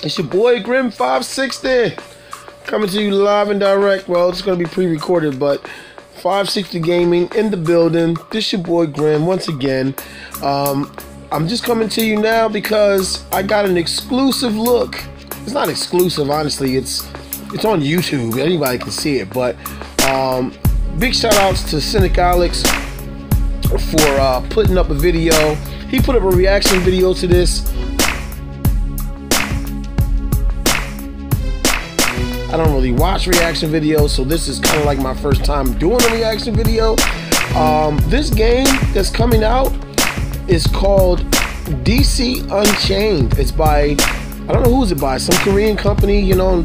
It's your boy Grim 560 coming to you live and direct. Well, it's going to be pre-recorded, but 560 Gaming in the building. This your boy Grim once again. I'm just coming to you now because I got an exclusive look. It's not exclusive, honestly. It's on YouTube. Anybody can see it. But big shout outs to Cynic Alex for putting up a video. He put up a reaction video to this. I don't really watch reaction videos, so this is kind of like my first time doing a reaction video. This game that's coming out is called DC Unchained. It's by, I don't know who is it by, some Korean company, you know.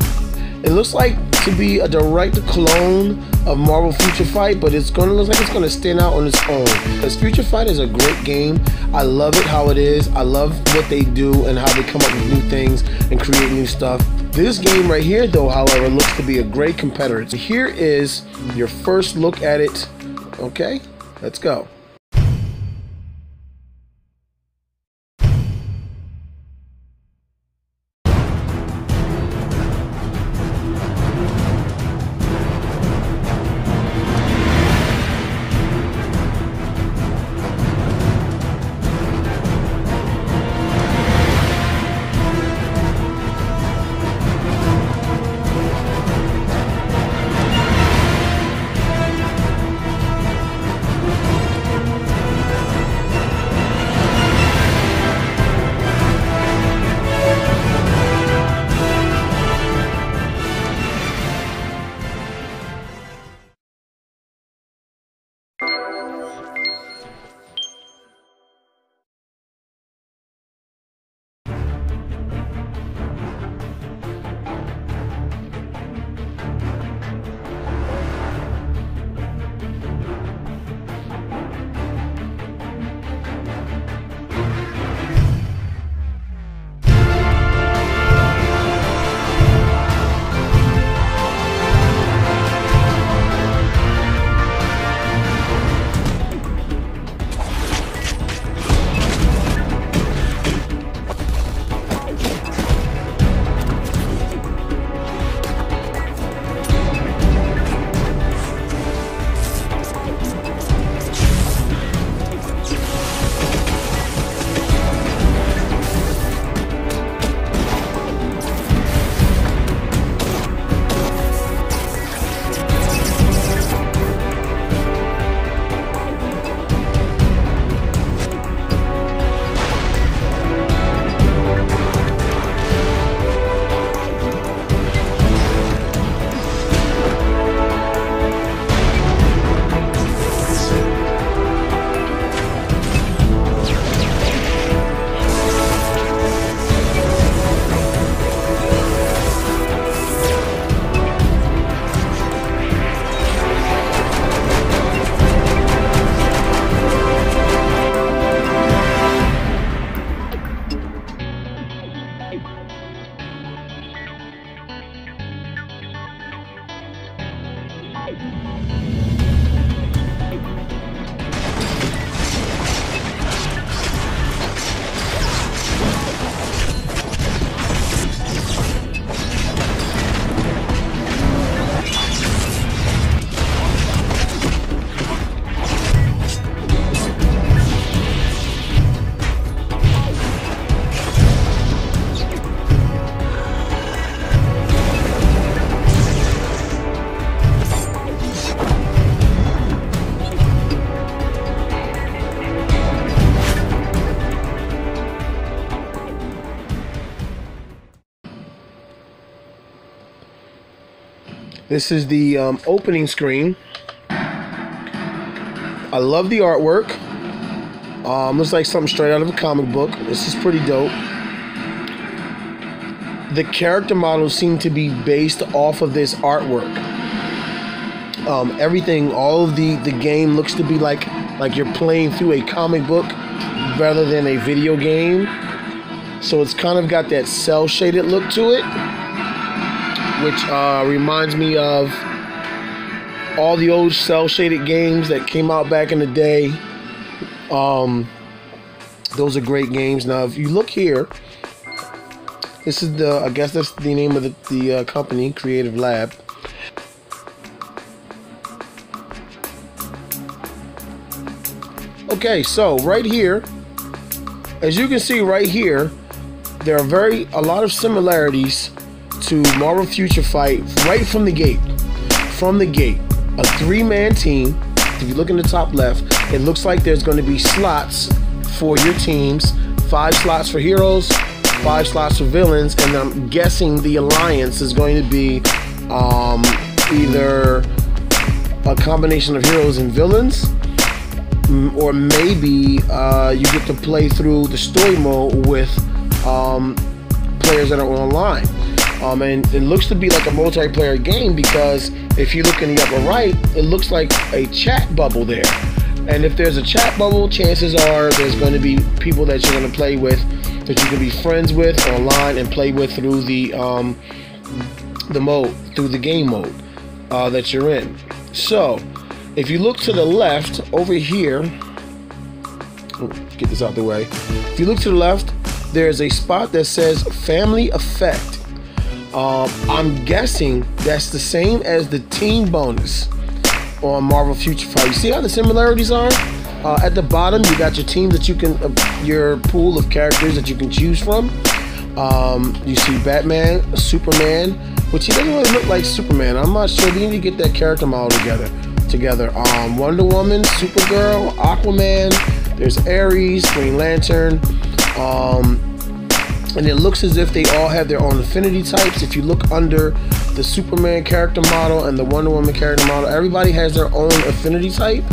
It looks like to be a direct clone of Marvel Future Fight, but it's gonna look like it's gonna stand out on its own. Because Future Fight is a great game. I love it how it is. I love what they do and how they come up with new things and create new stuff. This game right here, though, however, looks to be a great competitor. So here is your first look at it. Okay, let's go. This is the opening screen. I love the artwork. Looks like something straight out of a comic book. This is pretty dope. The character models seem to be based off of this artwork. Everything, all of the game looks to be like you're playing through a comic book rather than a video game. So it's kind of got that cell shaded look to it, which reminds me of all the old cell shaded games that came out back in the day. Those are great games. Now, if you look here, This is the, I guess that's the name of the company, Creative Lab. Okay, so right here, as you can see right here, there are a lot of similarities to Marvel Future Fight right from the gate. From the gate, a 3-man team. If you look in the top left, it looks like there's going to be slots for your teams. 5 slots for heroes, 5 slots for villains, and I'm guessing the alliance is going to be either a combination of heroes and villains, or maybe you get to play through the story mode with players that are online. And it looks to be like a multiplayer game, because if you look in the upper right, it looks like a chat bubble there. And if there's a chat bubble, chances are there's going to be people that you're going to play with, that you can be friends with online and play with through the game mode that you're in. So if you look to the left over here, get this out the way. If you look to the left, there's a spot that says Family Effect. I'm guessing that's the same as the team bonus on Marvel Future Fight. You see how the similarities are? At the bottom, you got your team that you can, your pool of characters that you can choose from. You see Batman, Superman, which he doesn't really look like Superman. I'm not sure. We need to get that character model together. Wonder Woman, Supergirl, Aquaman. There's Ares, Green Lantern. And it looks as if they all have their own affinity types. If you look under the Superman character model and the Wonder Woman character model, everybody has their own affinity type.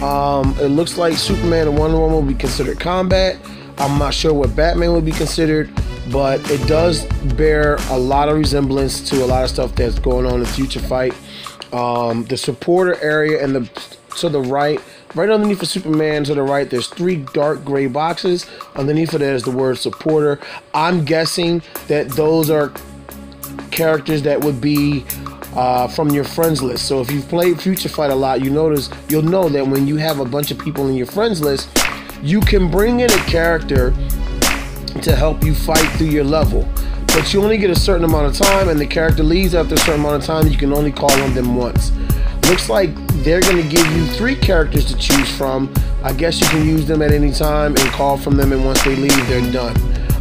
It looks like Superman and Wonder Woman would be considered combat. I'm not sure what Batman would be considered, but it does bear a lot of resemblance to a lot of stuff that's going on in Future Fight. The supporter area and to the right underneath the Superman to the right, there's 3 dark gray boxes. Underneath it, there's the word supporter. I'm guessing that those are characters that would be from your friends list. So if you've played Future Fight a lot, you'll know that when you have a bunch of people in your friends list, you can bring in a character to help you fight through your level. But you only get a certain amount of time, and the character leaves after a certain amount of time. You can only call on them once. Looks like they're going to give you 3 characters to choose from. I guess you can use them at any time and call from them, and once they leave, they're done.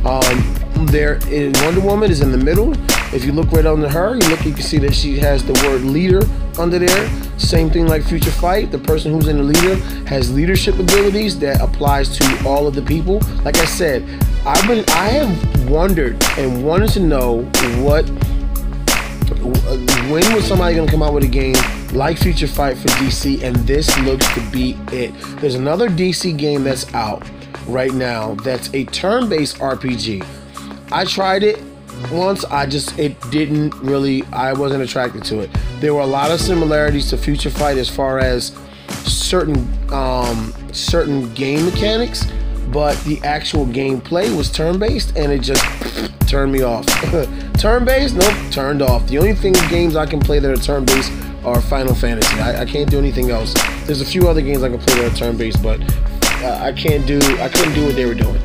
Wonder Woman is in the middle. If you look right under her, you can see that she has the word leader under there. Same thing like Future Fight. The person who's in the leader has leadership abilities that applies to all of the people. Like I said, I have wondered and wanted to know when was somebody going to come out with a game like Future Fight for DC, and this looks to be it. There's another DC game that's out right now that's a turn-based RPG. I tried it once. I wasn't attracted to it. There were a lot of similarities to Future Fight as far as certain game mechanics, but the actual gameplay was turn-based, and it just turned me off. Turn-based? Nope, turned off. The only games I can play that are turn-based are Final Fantasy. I can't do anything else. There's a few other games I can play that are turn-based, but I couldn't do what they were doing.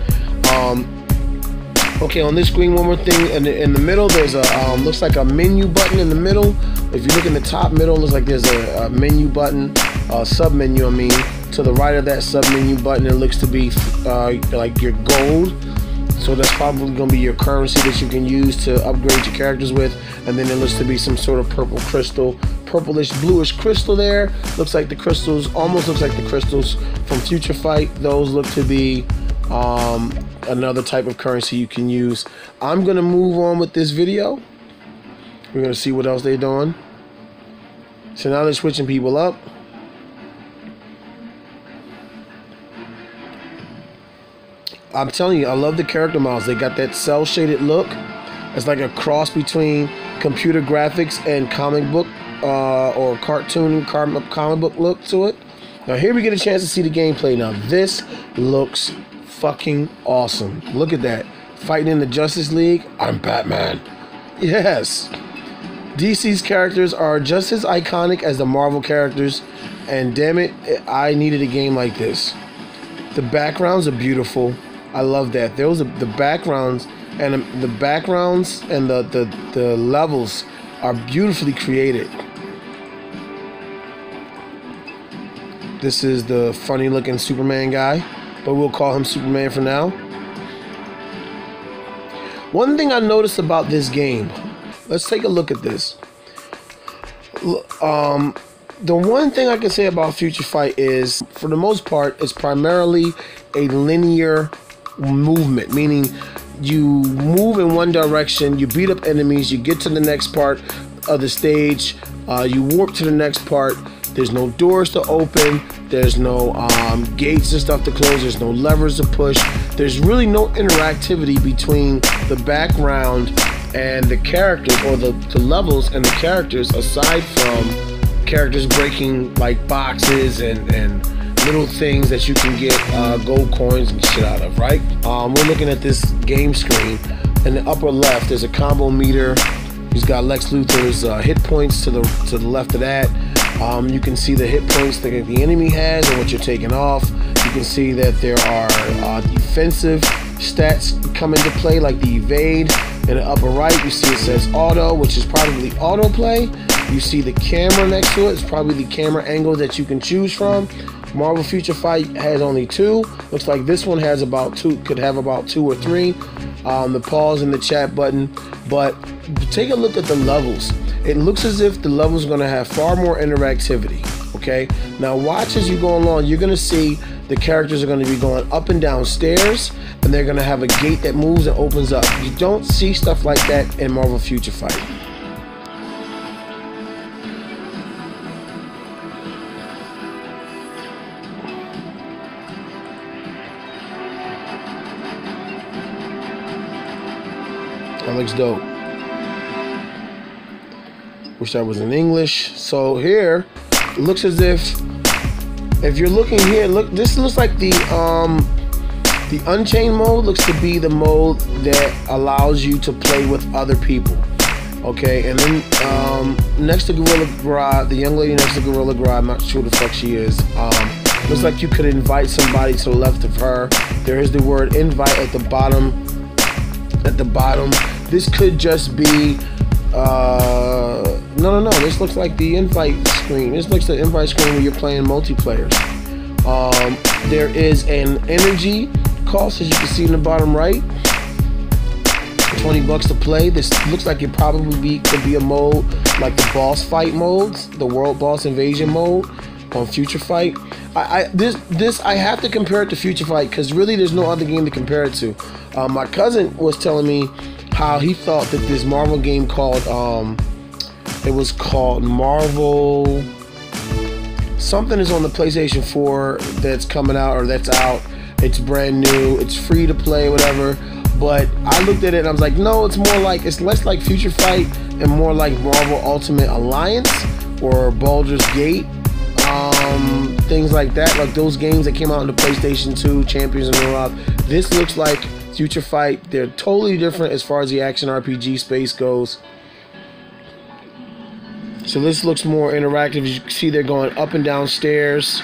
Okay, on this screen, one more thing. In the middle, there's a looks like a menu button in the middle. If you look in the top middle, it looks like there's a menu button, sub-menu, I mean. To the right of that sub-menu button, it looks to be like your gold. So that's probably going to be your currency that you can use to upgrade your characters with. And then it looks to be some sort of purple crystal, purplish bluish crystal there. Looks like the crystals, almost looks like the crystals from Future Fight. Those look to be another type of currency you can use. I'm going to move on with this video. We're going to see what else they're doing. So now they're switching people up. I'm telling you, I love the character models. They got that cel-shaded look. It's like a cross between computer graphics and comic book or cartoon comic book look to it. Now here we get a chance to see the gameplay. Now this looks fucking awesome. Look at that. Fighting in the Justice League. I'm Batman. Yes. DC's characters are just as iconic as the Marvel characters, and damn it, I needed a game like this. The backgrounds are beautiful. I love that. The backgrounds and the backgrounds and the levels are beautifully created. This is the funny looking Superman guy, but we'll call him Superman for now. One thing I noticed about this game, let's take a look at this. The one thing I can say about Future Fight is, for the most part, it's primarily a linear movement, meaning you move in one direction, you beat up enemies, you get to the next part of the stage, you warp to the next part. There's no doors to open, there's no gates and stuff to close, there's no levers to push, there's really no interactivity between the background and the characters, or the levels and the characters, aside from characters breaking like boxes and little things that you can get gold coins and shit out of, right? We're looking at this game screen. In the upper left, there's a combo meter. He's got Lex Luthor's hit points to the left of that. You can see the hit points that the enemy has and what you're taking off. You can see that there are defensive stats come into play, like the evade. In the upper right, you see it says auto, which is probably autoplay. You see the camera next to it. It's probably the camera angle that you can choose from. Marvel Future Fight has only 2. Looks like this one has about 2, could have about 2 or 3. The pause and the chat button. But take a look at the levels. It looks as if the levels are going to have far more interactivity. Okay, now watch as you go along. You're going to see the characters are going to be going up and down stairs, and they're going to have a gate that moves and opens up. You don't see stuff like that in Marvel Future Fight. That looks dope. Wish that was in English. So here, it looks as if you're looking here, look, this looks like the Unchained mode looks to be the mode that allows you to play with other people. Okay, and then next to Gorilla Grodd, the young lady next to Gorilla Grodd, I'm not sure who the fuck she is. Looks like you could invite somebody to the left of her. There is the word invite at the bottom. This could just be no, this looks like the invite screen. This looks like the invite screen where you're playing multiplayer. There is an energy cost, as you can see in the bottom right. $20 to play. This looks like it probably could be a mode like the boss fight modes, the world boss invasion mode on Future Fight. This I have to compare it to Future Fight because really there's no other game to compare it to. My cousin was telling me how he thought that this Marvel game called it was called Marvel something is on the PlayStation 4 that's coming out, or that's out. It's brand new, it's free to play, whatever. But I looked at it and I was like, no, it's less like Future Fight and more like Marvel Ultimate Alliance or Baldur's Gate, things like that, like those games that came out on the PlayStation 2, Champions and all that. This looks like Future Fight. They're totally different as far as the action RPG space goes. So this looks more interactive. As you can see, they're going up and down stairs.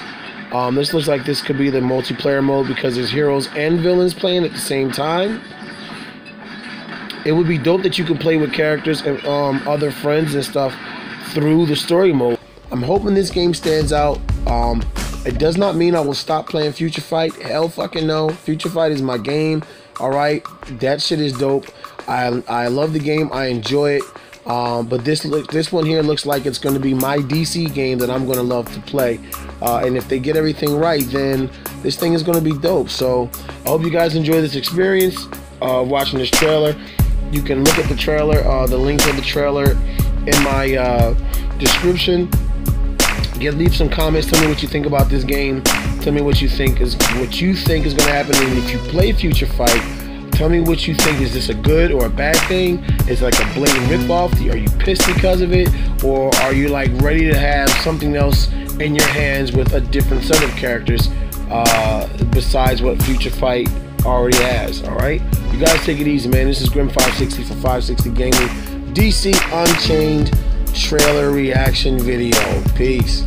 This looks like this could be the multiplayer mode because there's heroes and villains playing at the same time. It would be dope that you could play with characters and other friends and stuff through the story mode. I'm hoping this game stands out. It does not mean I will stop playing Future Fight. Hell fucking no. Future Fight is my game. Alright, that shit is dope. I love the game. I enjoy it. But this one here looks like it's going to be my DC game that I'm going to love to play. And if they get everything right, then this thing is going to be dope. So I hope you guys enjoy this experience watching this trailer. You can look at the trailer, the link to the trailer in my description. Leave some comments. Tell me what you think about this game. Tell me what you think is going to happen. And if you play Future Fight, tell me what you think. Is this a good or a bad thing? Is it like a blatant ripoff? Are you pissed because of it? Or are you like ready to have something else in your hands with a different set of characters besides what Future Fight already has? Alright? You guys take it easy, man. This is Grim560 for 560 Gaming. DC Unchained trailer reaction video. Peace.